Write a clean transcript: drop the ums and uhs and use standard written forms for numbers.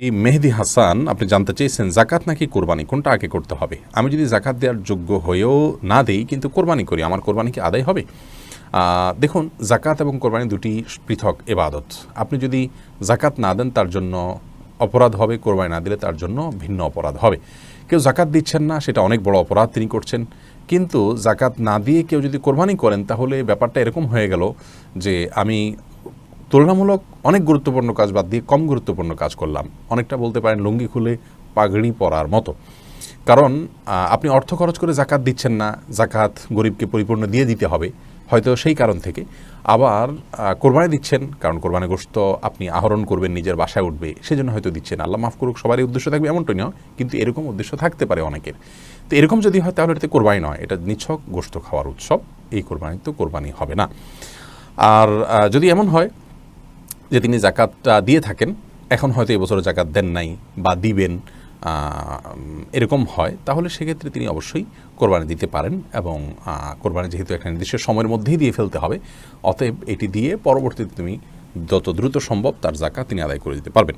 এই মেহেদি হাসান আপনি জানতে চেয়েছেন জাকাত নাকি কোরবানি কোনটা আগে করতে হবে। আমি যদি জাকাত দেওয়ার যোগ্য হয়েও না দেই কিন্তু কোরবানি করি, আমার কোরবানি কি আদায় হবে? দেখুন, জাকাত এবং কোরবানি দুটি পৃথক ইবাদত। আপনি যদি জাকাত না দেন তার জন্য অপরাধ হবে, কোরবানি না দিলে তার জন্য ভিন্ন অপরাধ হবে। কেউ জাকাত দিচ্ছেন না, সেটা অনেক বড় অপরাধ তিনি করছেন। কিন্তু জাকাত না দিয়ে কেউ যদি কোরবানি করেন তাহলে ব্যাপারটা এরকম হয়ে গেল যে আমি তুলনামূলক অনেক গুরুত্বপূর্ণ কাজ বাদ দিয়ে কম গুরুত্বপূর্ণ কাজ করলাম। অনেকটা বলতে পারেন লুঙ্গি খুলে পাগড়ি পরার মতো। কারণ আপনি অর্থ খরচ করে জাকাত দিচ্ছেন না, জাকাত গরিবকে পরিপূর্ণ দিয়ে দিতে হবে হয়তো সেই কারণ থেকে। আবার কোরবানি দিচ্ছেন কারণ কোরবানি গোশত আপনি আহরণ করবেন, নিজের বাসায় উঠবে, সেজন্য হয়তো দিচ্ছেন। আল্লাহ মাফ করুক, সবারই উদ্দেশ্য থাকবে এমনটাই নয়, কিন্তু এরকম উদ্দেশ্য থাকতে পারে অনেকের। তো এরকম যদি হয় তাহলে এটাতে কোরবানি নয়, এটা নিছক গোশত খাওয়ার উৎসব। এই কোরবানি তো কোরবানি হবে না। আর যদি এমন হয় যে তিনি জাকাতটা দিয়ে থাকেন, এখন হয়তো এবছর জাকাত দেন নাই বা দিবেন, এরকম হয়, তাহলে সেক্ষেত্রে তিনি অবশ্যই কোরবানি দিতে পারেন। এবং কোরবানি যেহেতু একটা নির্দিষ্ট সময়ের মধ্যেই দিয়ে ফেলতে হবে, অতএব এটি দিয়ে পরবর্তীতে তুমি যত দ্রুত সম্ভব তার জাকাত তিনি আদায় করে দিতে পারবেন।